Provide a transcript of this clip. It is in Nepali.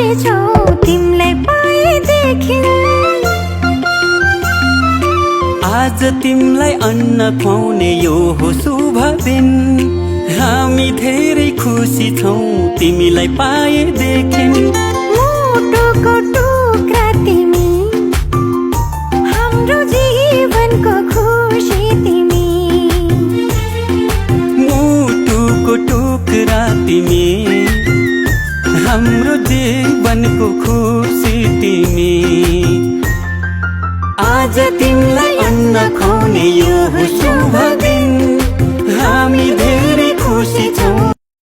खुसी छौ तिमीलाई पाएदेखि। आज तिमीलाई अन्न खुवाउने यो हो शुभ दिन। हामी धेरै खुसी छौ तिमीलाई पाएदेखि। मुटुको